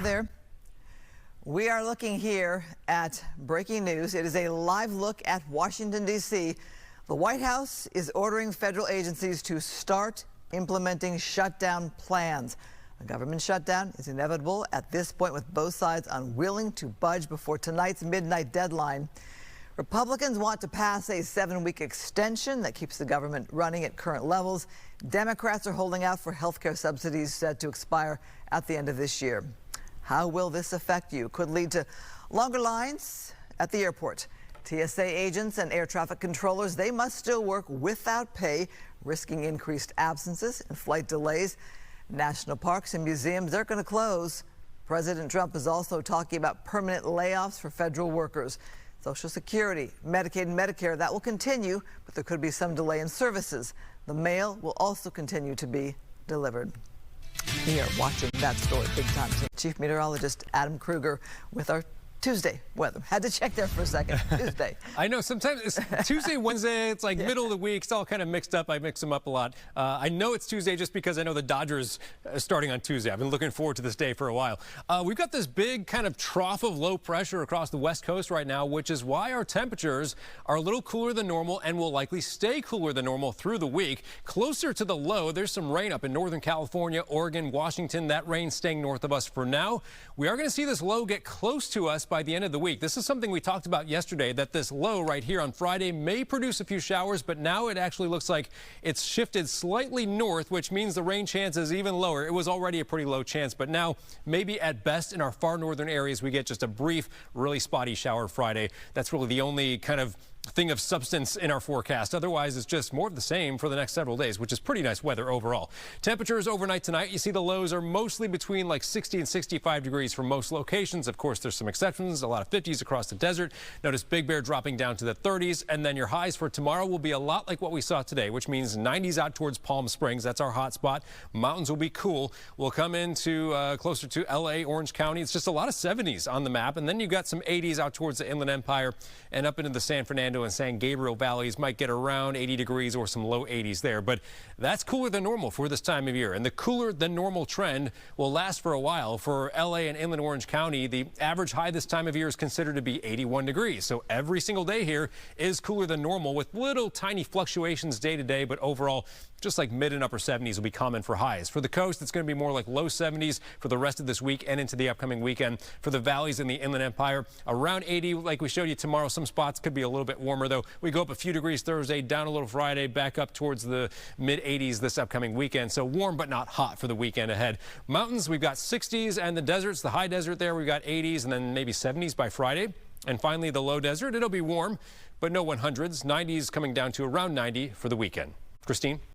there. We are looking here at breaking news. It is a live look at Washington, D.C. The White House is ordering federal agencies to start implementing shutdown plans. A government shutdown is inevitable at this point, with both sides unwilling to budge before tonight's midnight deadline. Republicans want to pass a 7-week extension that keeps the government running at current levels. Democrats are holding out for health care subsidies set to expire at the end of this year. How will this affect you? Could lead to longer lines at the airport. TSA agents and air traffic controllers, they must still work without pay, risking increased absences and flight delays. National parks and museums, they're going to close. President Trump is also talking about permanent layoffs for federal workers. Social Security, Medicaid, and Medicare, that will continue, but there could be some delay in services. The mail will also continue to be delivered. We are watching that story big time. Chief Meteorologist Adam Kruger with our Tuesday weather. Had to check there for a second. Tuesday. I know sometimes it's Tuesday, Wednesday, it's like middle of the week. It's all kind of mixed up. I mix them up a lot. I know it's Tuesday just because I know the Dodgers are starting on Tuesday. I've been looking forward to this day for a while. We've got this big kind of trough of low pressure across the West Coast right now, which is why our temperatures are a little cooler than normal and will likely stay cooler than normal through the week. Closer to the low, there's some rain up in Northern California, Oregon, Washington. That rain staying north of us for now. We are going to see this low get close to us by the end of the week. This is something we talked about yesterday, that this low right here on Friday may produce a few showers, but now it actually looks like it's shifted slightly north, which means the rain chance is even lower. It was already a pretty low chance, but now maybe at best in our far northern areas we get just a brief, really spotty shower Friday. That's really the only kind of thing of substance in our forecast. Otherwise, it's just more of the same for the next several days, which is pretty nice weather overall. Temperatures overnight tonight, you see the lows are mostly between like 60 and 65 degrees for most locations. Of course, there's some exceptions, a lot of 50s across the desert. Notice Big Bear dropping down to the 30s, and then your highs for tomorrow will be a lot like what we saw today, which means 90s out towards Palm Springs. That's our hot spot. Mountains will be cool. We'll come into closer to LA, Orange County. It's just a lot of 70s on the map, and then you've got some 80s out towards the Inland Empire and up into the San Fernando and San Gabriel valleys. Might get around 80 degrees or some low 80s there, but that's cooler than normal for this time of year. And the cooler than normal trend will last for a while. For LA and Inland Orange County, the average high this time of year is considered to be 81 degrees. So every single day here is cooler than normal, with little tiny fluctuations day to day, but overall just like mid and upper 70s will be common for highs. For the coast, it's going to be more like low 70s for the rest of this week and into the upcoming weekend. For the valleys in the Inland Empire, around 80 like we showed you tomorrow. Some spots could be a little bit warmer, though. We go up a few degrees Thursday, down a little Friday, back up towards the mid 80s this upcoming weekend. So warm but not hot for the weekend ahead. Mountains, we've got 60s, and the deserts, the high desert there, we've got 80s and then maybe 70s by Friday. And finally, the low desert, it'll be warm, but no 100s. 90s coming down to around 90 for the weekend. Christine?